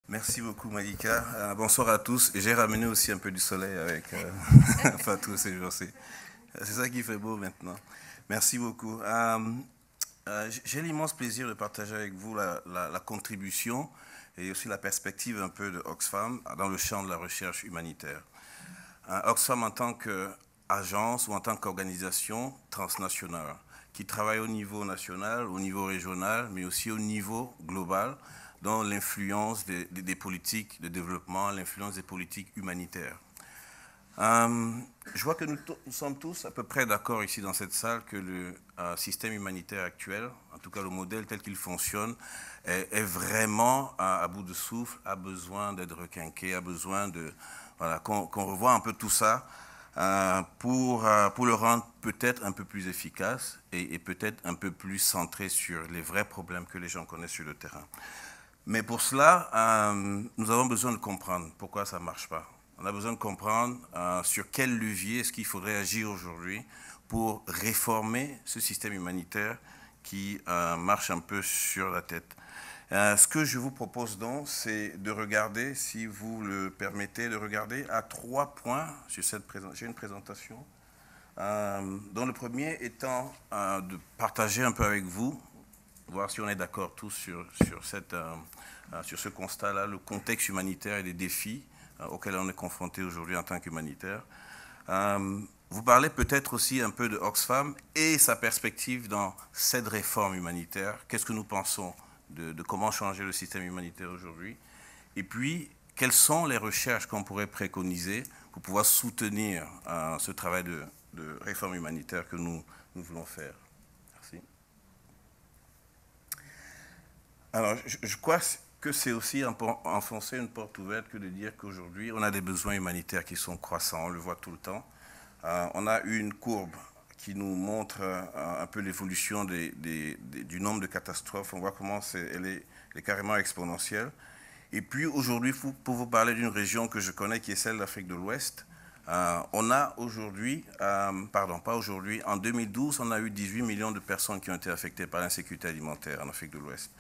Merci beaucoup Malika. Bonsoir à tous. J'ai ramené aussi un peu du soleil avec Fatou ces jours-ci. C'est ça qui fait beau maintenant. Merci beaucoup. J'ai l'immense plaisir de partager avec vous la contribution et aussi la perspective un peu de Oxfam dans le champ de la recherche humanitaire. Oxfam en tant qu'agence ou en tant qu'organisation transnationale qui travaille au niveau national, au niveau régional, mais aussi au niveau global, dans l'influence des politiques de développement, l'influence des politiques humanitaires. Je vois que nous sommes tous à peu près d'accord ici dans cette salle que le système humanitaire actuel, en tout cas le modèle tel qu'il fonctionne, est vraiment à bout de souffle, a besoin d'être requinqué, a besoin de qu'on revoie un peu tout ça pour le rendre peut-être un peu plus efficace et peut-être un peu plus centré sur les vrais problèmes que les gens connaissent sur le terrain. Mais pour cela, nous avons besoin de comprendre pourquoi ça ne marche pas. On a besoin de comprendre sur quel levier est-ce qu'il faudrait agir aujourd'hui pour réformer ce système humanitaire qui marche un peu sur la tête. Ce que je vous propose donc, c'est de regarder, si vous le permettez, de regarder à 3 points sur cette présentation. J'ai une présentation, dont le premier étant de partager un peu avec vous, voir si on est d'accord tous sur ce constat-là, le contexte humanitaire et les défis auxquels on est confronté aujourd'hui en tant qu'humanitaire. Vous parlez peut-être aussi un peu de Oxfam et sa perspective dans cette réforme humanitaire. Qu'est-ce que nous pensons de comment changer le système humanitaire aujourd'hui? Et puis, quelles sont les recherches qu'on pourrait préconiser pour pouvoir soutenir ce travail de réforme humanitaire que nous voulons faire? Merci. Alors, je crois que c'est aussi enfoncer une porte ouverte que de dire qu'aujourd'hui, on a des besoins humanitaires qui sont croissants, on le voit tout le temps. On a une courbe qui nous montre un peu l'évolution du nombre de catastrophes. On voit comment elle est carrément exponentielle. Et puis aujourd'hui, pour vous parler d'une région que je connais, qui est celle d'Afrique de l'Ouest, on a aujourd'hui, pas aujourd'hui, en 2012, on a eu 18 millions de personnes qui ont été affectées par l'insécurité alimentaire en Afrique de l'Ouest.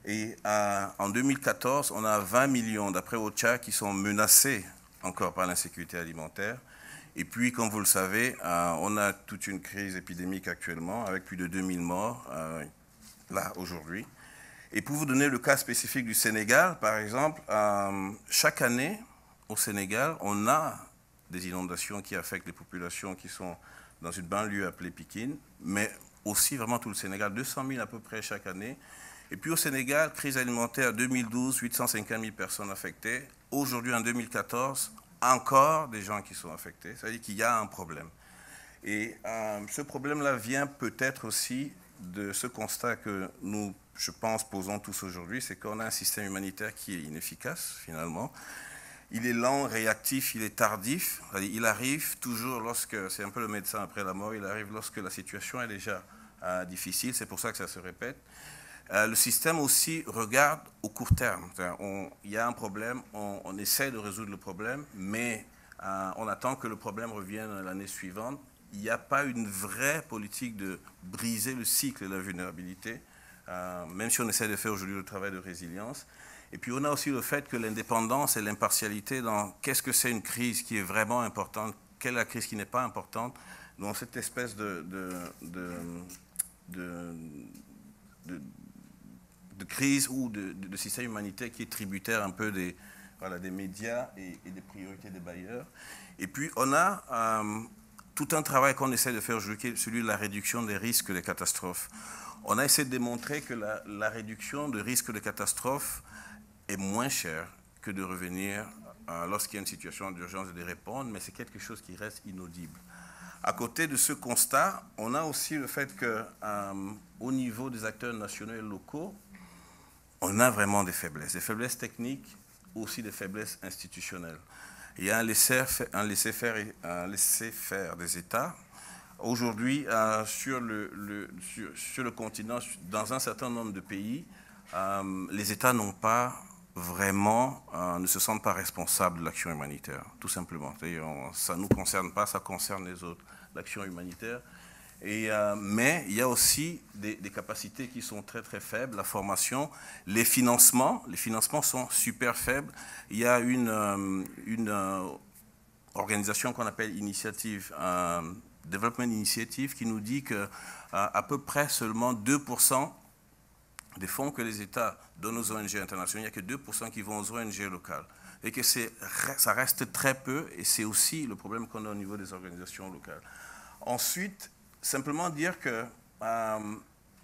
Et en 2014, on a 20 millions, d'après OCHA, qui sont menacés encore par l'insécurité alimentaire. Et puis, comme vous le savez, on a toute une crise épidémique actuellement, avec plus de 2000 morts, là, aujourd'hui. Et pour vous donner le cas spécifique du Sénégal, par exemple, chaque année, au Sénégal, on a des inondations qui affectent les populations qui sont dans une banlieue appelée Pikine, mais aussi vraiment tout le Sénégal, 200 000 à peu près chaque année. Et puis au Sénégal, crise alimentaire 2012, 850 000 personnes affectées. Aujourd'hui, en 2014, encore des gens qui sont affectés. C'est-à-dire qu'il y a un problème. Et ce problème-là vient peut-être aussi de ce constat que nous, je pense, posons tous aujourd'hui, c'est qu'on a un système humanitaire qui est inefficace, finalement. Il est lent, réactif, il est tardif. Il arrive toujours lorsque, c'est un peu le médecin après la mort, il arrive lorsque la situation est déjà difficile. C'est pour ça que ça se répète. Le système aussi regarde au court terme. Il y a un problème, on essaie de résoudre le problème, mais on attend que le problème revienne l'année suivante. Il n'y a pas une vraie politique de briser le cycle de la vulnérabilité, même si on essaie de faire aujourd'hui le travail de résilience. Et puis on a aussi le fait que l'indépendance et l'impartialité dans qu'est-ce que c'est une crise qui est vraiment importante, quelle est la crise qui n'est pas importante, dans cette espèce de crise ou de système humanitaire qui est tributaire un peu des médias et des priorités des bailleurs. Et puis, on a tout un travail qu'on essaie de faire aujourd'hui, qui est celui de la réduction des risques de catastrophes. On a essayé de démontrer que la réduction de risques de catastrophes est moins chère que de revenir lorsqu'il y a une situation d'urgence et de répondre, mais c'est quelque chose qui reste inaudible. À côté de ce constat, on a aussi le fait qu'au niveau des acteurs nationaux et locaux, on a vraiment des faiblesses techniques, aussi des faiblesses institutionnelles. Il y a un laisser-faire des États. Aujourd'hui, sur le continent, dans un certain nombre de pays, les États n'ont pas vraiment, ne se sentent pas responsables de l'action humanitaire, tout simplement. C'est-à-dire, ça ne nous concerne pas, ça concerne les autres, l'action humanitaire. Mais il y a aussi des capacités qui sont très très faibles, la formation, les financements sont super faibles. Il y a une organisation qu'on appelle Initiative, Development Initiative, qui nous dit que à peu près seulement 2% des fonds que les États donnent aux ONG internationales, il n'y a que 2% qui vont aux ONG locales. Et que ça reste très peu, et c'est aussi le problème qu'on a au niveau des organisations locales. Ensuite, simplement dire que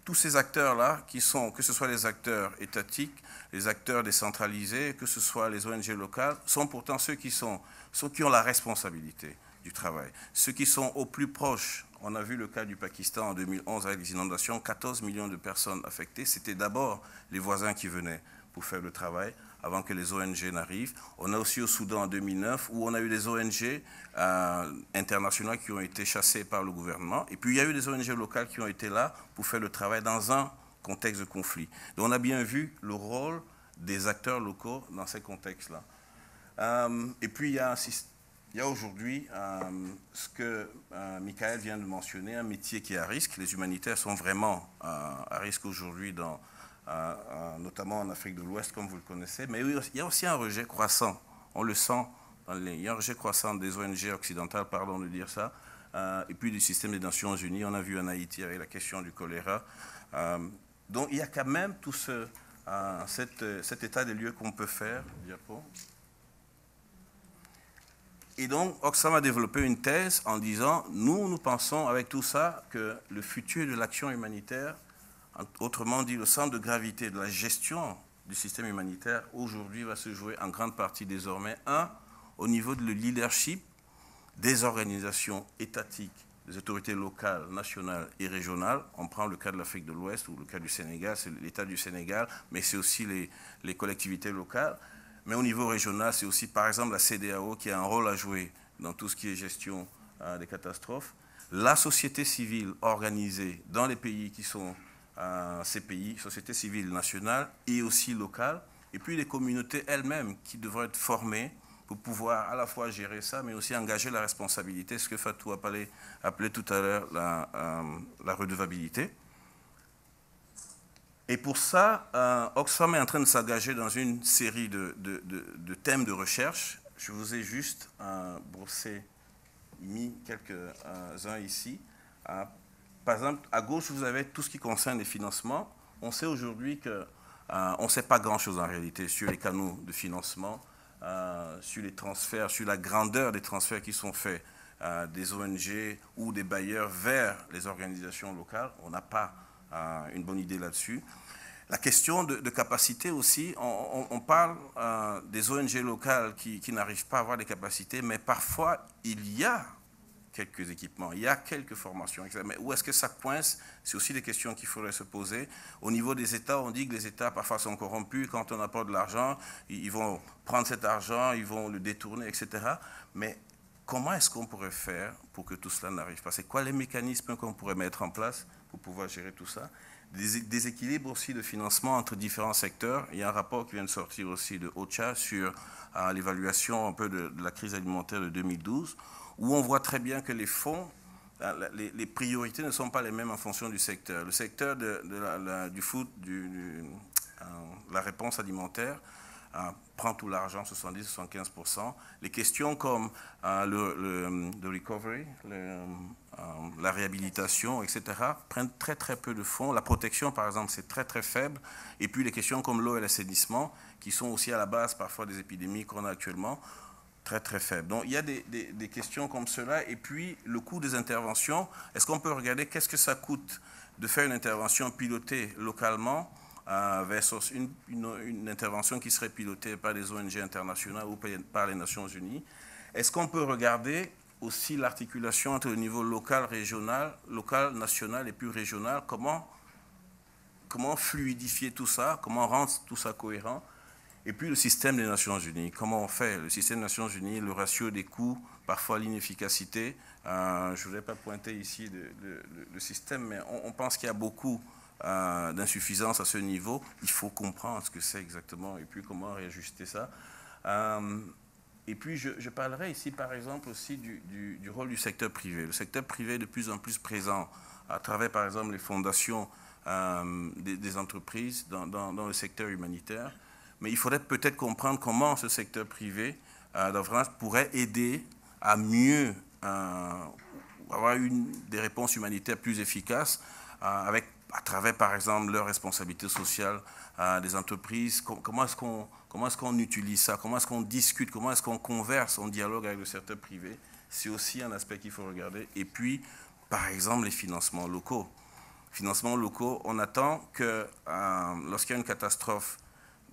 tous ces acteurs-là, que ce soit les acteurs étatiques, les acteurs décentralisés, que ce soit les ONG locales, sont pourtant ceux qui ont la responsabilité du travail. Ceux qui sont au plus proches. On a vu le cas du Pakistan en 2011 avec les inondations, 14 millions de personnes affectées. C'était d'abord les voisins qui venaient pour faire le travail avant que les ONG n'arrivent. On a aussi au Soudan en 2009 où on a eu des ONG internationales qui ont été chassées par le gouvernement. Et puis il y a eu des ONG locales qui ont été là pour faire le travail dans un contexte de conflit. Donc on a bien vu le rôle des acteurs locaux dans ces contextes-là. Et puis il y a aujourd'hui ce que Michael vient de mentionner, un métier qui est à risque. Les humanitaires sont vraiment à risque aujourd'hui, notamment en Afrique de l'Ouest, comme vous le connaissez. Mais il y a aussi un rejet croissant. On le sent. Il y a un rejet croissant des ONG occidentales, pardon de dire ça, et puis du système des Nations Unies. On a vu en Haïti avec la question du choléra. Donc il y a quand même tout cet état des lieux qu'on peut faire. Diapo. Et donc, Oxfam a développé une thèse en disant, nous pensons avec tout ça que le futur de l'action humanitaire, autrement dit le centre de gravité de la gestion du système humanitaire, aujourd'hui va se jouer en grande partie désormais, au niveau de le leadership des organisations étatiques, des autorités locales, nationales et régionales. On prend le cas de l'Afrique de l'Ouest ou le cas du Sénégal, c'est l'État du Sénégal, mais c'est aussi les collectivités locales. Mais au niveau régional, c'est aussi, par exemple, la CEDEAO qui a un rôle à jouer dans tout ce qui est gestion des catastrophes. La société civile organisée dans les pays qui sont ces pays, société civile nationale et aussi locale, et puis les communautés elles-mêmes qui devraient être formées pour pouvoir à la fois gérer ça, mais aussi engager la responsabilité, ce que Fatou appelait tout à l'heure la redevabilité. Et pour ça, Oxfam est en train de s'engager dans une série de thèmes de recherche. Je vous ai juste mis quelques-uns ici. Par exemple, à gauche, vous avez tout ce qui concerne les financements. On sait aujourd'hui qu'on ne sait pas grand-chose en réalité sur les canaux de financement, sur les transferts, sur la grandeur des transferts qui sont faits des ONG ou des bailleurs vers les organisations locales. On n'a pas une bonne idée là-dessus. La question de capacité aussi, on parle des ONG locales qui n'arrivent pas à avoir des capacités, mais parfois il y a quelques équipements, il y a quelques formations, etc. Mais où est-ce que ça coince? C'est aussi des questions qu'il faudrait se poser. Au niveau des États, on dit que les États parfois sont corrompus. Quand on apporte de l'argent, ils vont prendre cet argent, ils vont le détourner, etc. Mais comment est-ce qu'on pourrait faire pour que tout cela n'arrive pas? C'est quoi les mécanismes qu'on pourrait mettre en place pour pouvoir gérer tout ça? Des équilibres aussi de financement entre différents secteurs. Il y a un rapport qui vient de sortir aussi de OCHA sur l'évaluation un peu de la crise alimentaire de 2012, où on voit très bien que les fonds, les priorités ne sont pas les mêmes en fonction du secteur. Le secteur du food, la réponse alimentaire, prend tout l'argent, 70-75%. Les questions comme le recovery, la réhabilitation, etc., prennent très très peu de fonds. La protection, par exemple, c'est très très faible. Et puis les questions comme l'eau et l'assainissement, qui sont aussi à la base parfois des épidémies qu'on a actuellement, très très faibles. Donc il y a des questions comme cela. Et puis le coût des interventions, est-ce qu'on peut regarder qu'est-ce que ça coûte de faire une intervention pilotée localement versus une intervention qui serait pilotée par des ONG internationales ou par les Nations Unies? Est-ce qu'on peut regarder aussi l'articulation entre le niveau local, régional, local, national et puis régional? Comment fluidifier tout ça? Comment rendre tout ça cohérent? Et puis le système des Nations Unies, comment on fait? Le système des Nations Unies, le ratio des coûts, parfois l'inefficacité. Je ne voudrais pas pointer ici le système, mais on pense qu'il y a beaucoup d'insuffisance à ce niveau. Il faut comprendre ce que c'est exactement et puis comment réajuster ça. Et puis, je parlerai ici, par exemple, aussi du rôle du secteur privé. Le secteur privé est de plus en plus présent à travers, par exemple, les fondations des entreprises dans le secteur humanitaire. Mais il faudrait peut-être comprendre comment ce secteur privé pourrait aider à mieux avoir des réponses humanitaires plus efficaces à travers, par exemple, leurs responsabilités sociales des entreprises. Comment est-ce qu'on utilise ça? Comment est-ce qu'on discute? Comment est-ce qu'on converse, on dialogue avec le secteur privé? C'est aussi un aspect qu'il faut regarder. Et puis, par exemple, les financements locaux. Financements locaux, on attend que lorsqu'il y a une catastrophe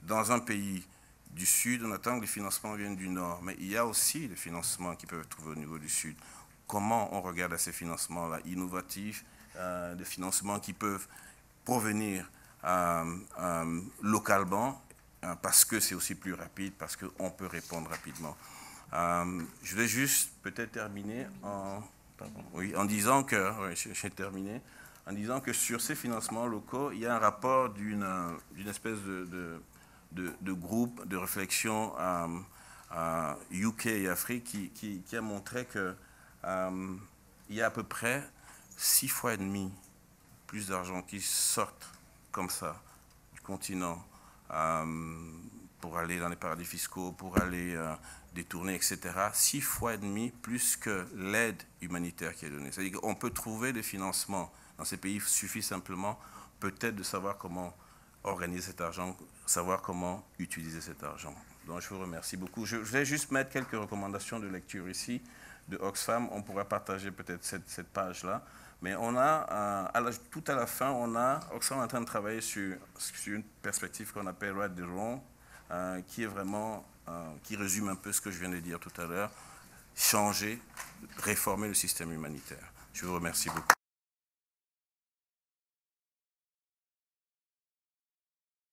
dans un pays du Sud, on attend que les financements viennent du Nord. Mais il y a aussi des financements qui peuvent être trouvés au niveau du Sud. Comment on regarde à ces financements-là innovatifs, des financements qui peuvent provenir localement, parce que c'est aussi plus rapide, parce qu'on peut répondre rapidement. Je vais juste peut-être terminer en disant que, j'ai terminé, en disant que sur ces financements locaux, il y a un rapport d'une espèce de groupe de réflexion UK et Afrique qui a montré que il y a à peu près 6 fois et demi plus d'argent qui sortent comme ça du continent pour aller dans les paradis fiscaux, pour aller détourner, etc. 6 fois et demi plus que l'aide humanitaire qui est donnée. C'est-à-dire qu'on peut trouver des financements dans ces pays, il suffit simplement peut-être de savoir comment organiser cet argent, savoir comment utiliser cet argent. Donc je vous remercie beaucoup. Je vais juste mettre quelques recommandations de lecture ici de Oxfam. On pourra partager peut-être cette page-là. Mais on a, tout à la fin, Oxfam est en train de travailler sur une perspective qu'on appelle Right the Wrong, qui est vraiment, qui résume un peu ce que je viens de dire tout à l'heure, changer, réformer le système humanitaire. Je vous remercie beaucoup.